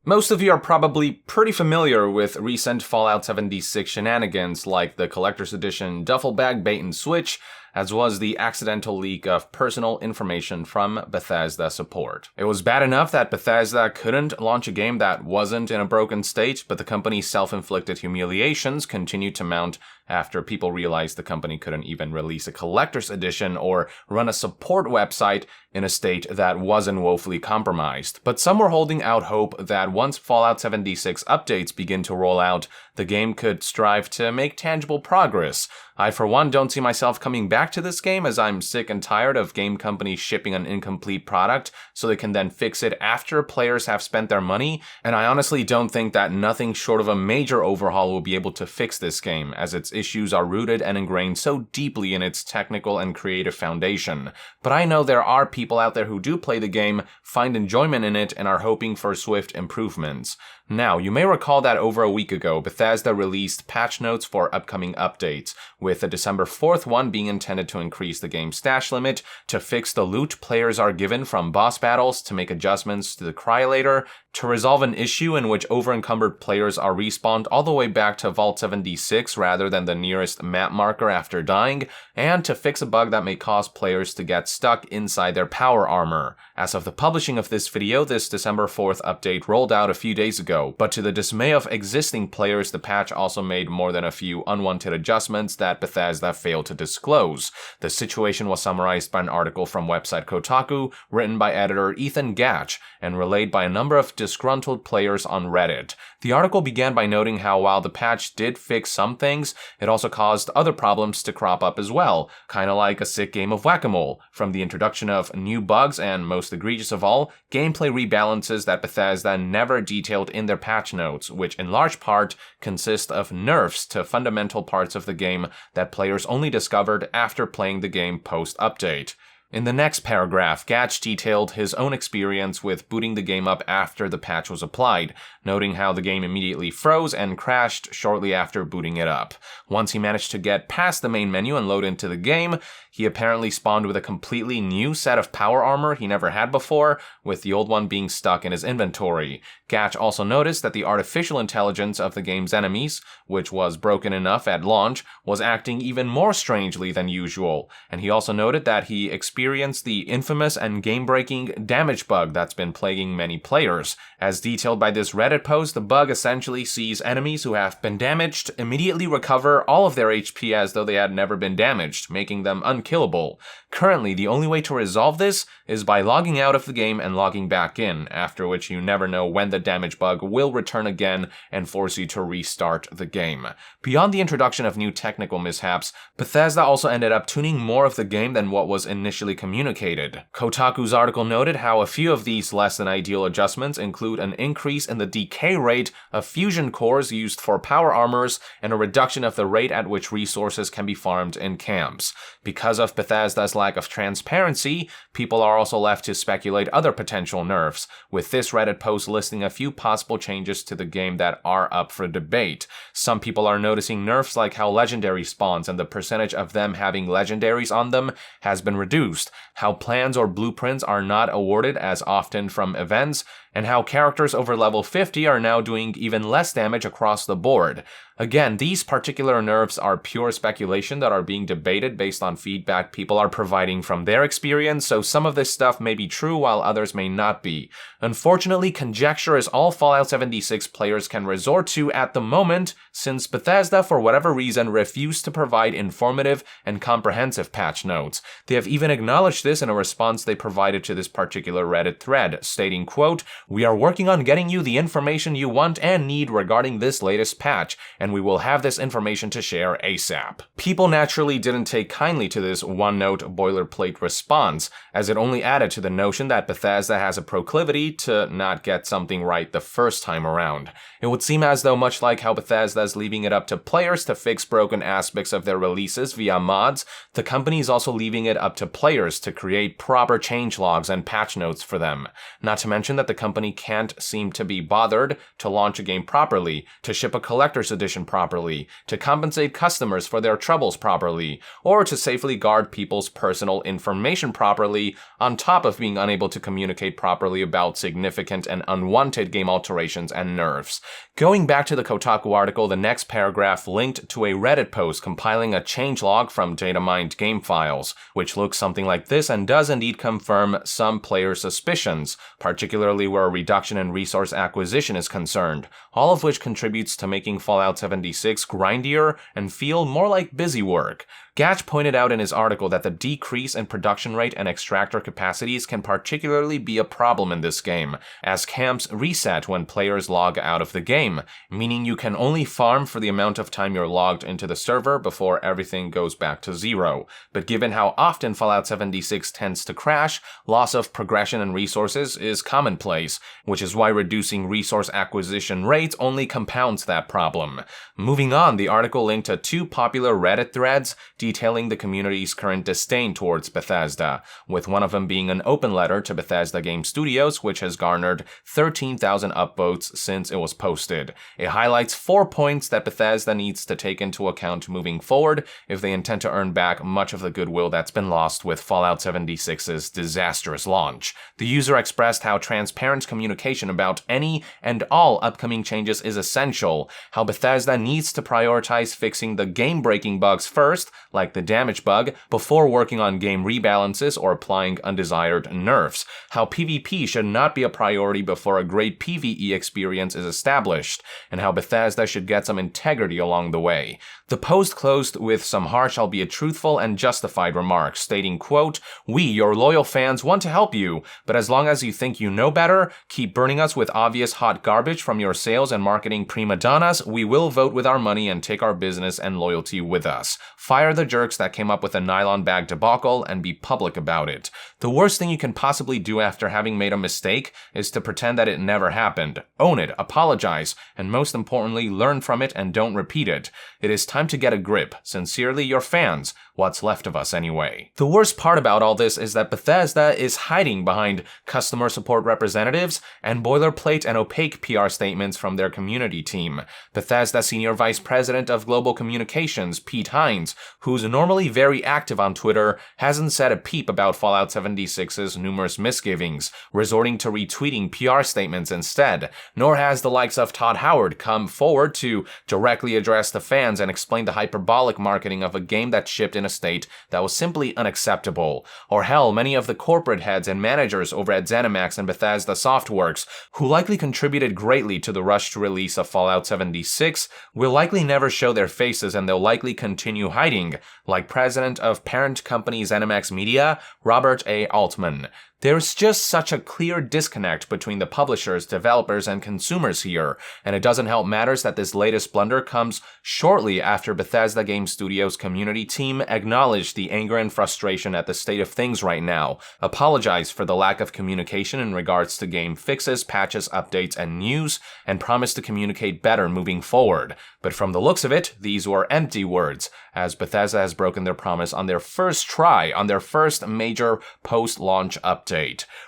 Most of you are probably pretty familiar with recent Fallout 76 shenanigans like the Collector's Edition duffel bag bait and switch, as was the accidental leak of personal information from Bethesda support. It was bad enough that Bethesda couldn't launch a game that wasn't in a broken state, but the company's self-inflicted humiliations continued to mount after people realized the company couldn't even release a collector's edition or run a support website in a state that wasn't woefully compromised. But some were holding out hope that once Fallout 76 updates begin to roll out, the game could strive to make tangible progress. I, for one, don't see myself coming back to this game, as I'm sick and tired of game companies shipping an incomplete product so they can then fix it after players have spent their money, and I honestly don't think that nothing short of a major overhaul will be able to fix this game, as its issues are rooted and ingrained so deeply in its technical and creative foundation. But I know there are people out there who do play the game, find enjoyment in it, and are hoping for swift improvements. Now, you may recall that over a week ago, Bethesda released patch notes for upcoming updates, with the December 4th one being intended to increase the game's stash limit, to fix the loot players are given from boss battles, to make adjustments to the cryolator, to resolve an issue in which over-encumbered players are respawned all the way back to Vault 76 rather than the nearest map marker after dying, and to fix a bug that may cause players to get stuck inside their power armor. As of the publishing of this video, this December 4th update rolled out a few days ago, but to the dismay of existing players, the patch also made more than a few unwanted adjustments that Bethesda failed to disclose. The situation was summarized by an article from website Kotaku, written by editor Ethan Gatch, and relayed by a number of disgruntled players on Reddit. The article began by noting how while the patch did fix some things, it also caused other problems to crop up as well, kinda like a sick game of whack-a-mole, from the introduction of new bugs and, most egregious of all, gameplay rebalances that Bethesda never detailed in their patch notes, which in large part consist of nerfs to fundamental parts of the game that players only discovered after playing the game post-update. In the next paragraph, Gatch detailed his own experience with booting the game up after the patch was applied, noting how the game immediately froze and crashed shortly after booting it up. Once he managed to get past the main menu and load into the game, he apparently spawned with a completely new set of power armor he never had before, with the old one being stuck in his inventory. Gatch also noticed that the artificial intelligence of the game's enemies, which was broken enough at launch, was acting even more strangely than usual, and he also noted that he experienced the infamous and game-breaking damage bug that's been plaguing many players. As detailed by this Reddit post, the bug essentially sees enemies who have been damaged immediately recover all of their HP as though they had never been damaged, making them unkillable. Currently, the only way to resolve this is by logging out of the game and logging back in, after which you never know when the damage bug will return again and force you to restart the game. Beyond the introduction of new technical mishaps, Bethesda also ended up tuning more of the game than what was initially communicated. Kotaku's article noted how a few of these less than ideal adjustments include an increase in the decay rate of fusion cores used for power armors and a reduction of the rate at which resources can be farmed in camps. Because of Bethesda's lack of transparency, people are also left to speculate other potential nerfs, with this Reddit post listing a few possible changes to the game that are up for debate. Some people are noticing nerfs like how legendary spawns and the percentage of them having legendaries on them has been reduced, how plans or blueprints are not awarded as often from events, and how characters over level 50 are now doing even less damage across the board. Again, these particular nerfs are pure speculation that are being debated based on feedback people are providing from their experience, so some of this stuff may be true while others may not be. Unfortunately, conjecture is all Fallout 76 players can resort to at the moment, since Bethesda, for whatever reason, refused to provide informative and comprehensive patch notes. They have even acknowledged this in a response they provided to this particular Reddit thread, stating, quote, "We are working on getting you the information you want and need regarding this latest patch, and we will have this information to share ASAP." People naturally didn't take kindly to this one-note boilerplate response, as it only added to the notion that Bethesda has a proclivity to not get something right the first time around. It would seem as though, much like how Bethesda is leaving it up to players to fix broken aspects of their releases via mods, the company is also leaving it up to players to create proper changelogs and patch notes for them. Not to mention that the company company can't seem to be bothered to launch a game properly, to ship a collector's edition properly, to compensate customers for their troubles properly, or to safely guard people's personal information properly, on top of being unable to communicate properly about significant and unwanted game alterations and nerfs. Going back to the Kotaku article, the next paragraph linked to a Reddit post compiling a changelog from data-mined game files, which looks something like this and does indeed confirm some player suspicions, particularly where a reduction in resource acquisition is concerned, all of which contributes to making Fallout 76 grindier and feel more like busy work. Gatch pointed out in his article that the decrease in production rate and extractor capacities can particularly be a problem in this game, as camps reset when players log out of the game, meaning you can only farm for the amount of time you're logged into the server before everything goes back to zero. But given how often Fallout 76 tends to crash, loss of progression and resources is commonplace, which is why reducing resource acquisition rates only compounds that problem. Moving on, the article linked to 2 popular Reddit threads detailing the community's current disdain towards Bethesda, with one of them being an open letter to Bethesda Game Studios, which has garnered 13,000 upvotes since it was posted. It highlights 4 points that Bethesda needs to take into account moving forward if they intend to earn back much of the goodwill that's been lost with Fallout 76's disastrous launch. The user expressed how transparent communication about any and all upcoming changes is essential, how Bethesda needs to prioritize fixing the game-breaking bugs first, like the damage bug, before working on game rebalances or applying undesired nerfs, how PvP should not be a priority before a great PvE experience is established, and how Bethesda should get some integrity along the way. The post closed with some harsh, albeit truthful and justified remarks, stating, quote, "We, your loyal fans, want to help you, but as long as you think you know better, keep burning us with obvious hot garbage from your sales and marketing prima donnas, we will vote with our money and take our business and loyalty with us. Fire the jerks that came up with a nylon bag debacle and be public about it. The worst thing you can possibly do after having made a mistake is to pretend that it never happened. Own it, apologize, and most importantly, learn from it and don't repeat it. It is time to get a grip. Sincerely, your fans. What's left of us anyway." The worst part about all this is that Bethesda is hiding behind customer support representatives and boilerplate and opaque PR statements from their community team. Bethesda Senior Vice President of Global Communications, Pete Hines, who's normally very active on Twitter, hasn't said a peep about Fallout 76's numerous misgivings, resorting to retweeting PR statements instead, nor has the likes of Todd Howard come forward to directly address the fans and explain the hyperbolic marketing of a game that shipped in a state that was simply unacceptable. Or hell, many of the corporate heads and managers over at ZeniMax and Bethesda Softworks, who likely contributed greatly to the rushed release of Fallout 76, will likely never show their faces and they'll likely continue hiding, like president of parent company ZeniMax Media, Robert A. Altman. There's just such a clear disconnect between the publishers, developers, and consumers here, and it doesn't help matters that this latest blunder comes shortly after Bethesda Game Studios' community team acknowledged the anger and frustration at the state of things right now, apologized for the lack of communication in regards to game fixes, patches, updates, and news, and promised to communicate better moving forward. But from the looks of it, these were empty words, as Bethesda has broken their promise on their first try, on their first major post-launch update.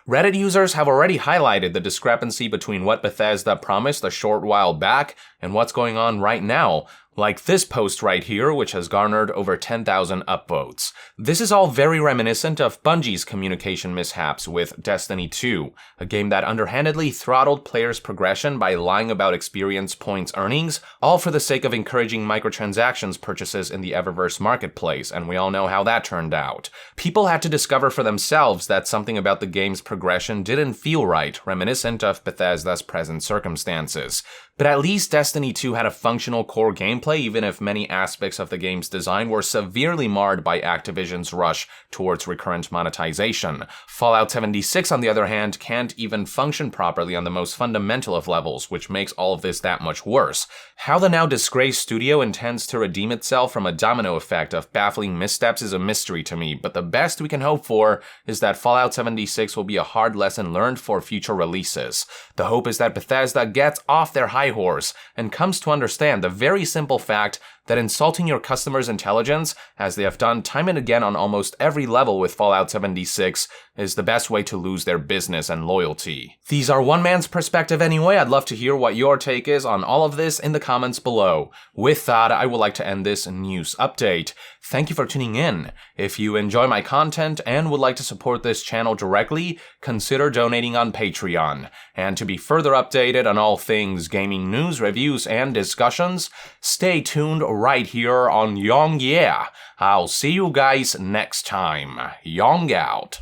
Reddit users have already highlighted the discrepancy between what Bethesda promised a short while back and what's going on right now, like this post right here, which has garnered over 10,000 upvotes. This is all very reminiscent of Bungie's communication mishaps with Destiny 2, a game that underhandedly throttled players' progression by lying about experience points earnings, all for the sake of encouraging microtransactions purchases in the Eververse marketplace, and we all know how that turned out. People had to discover for themselves that something about the game's progression didn't feel right, reminiscent of Bethesda's present circumstances. But at least Destiny 2 had a functional core gameplay, even if many aspects of the game's design were severely marred by Activision's rush towards recurrent monetization. Fallout 76, on the other hand, can't even function properly on the most fundamental of levels, which makes all of this that much worse. How the now disgraced studio intends to redeem itself from a domino effect of baffling missteps is a mystery to me, but the best we can hope for is that Fallout 76 will be a hard lesson learned for future releases. The hope is that Bethesda gets off their high horse and comes to understand the very simple simple fact that insulting your customers' intelligence, as they have done time and again on almost every level with Fallout 76, is the best way to lose their business and loyalty. These are one man's perspective anyway. I'd love to hear what your take is on all of this in the comments below. With that, I would like to end this news update. Thank you for tuning in. If you enjoy my content and would like to support this channel directly, consider donating on Patreon. And to be further updated on all things gaming news, reviews, and discussions, stay tuned right here on Yong Yeah. I'll see you guys next time. Yong out.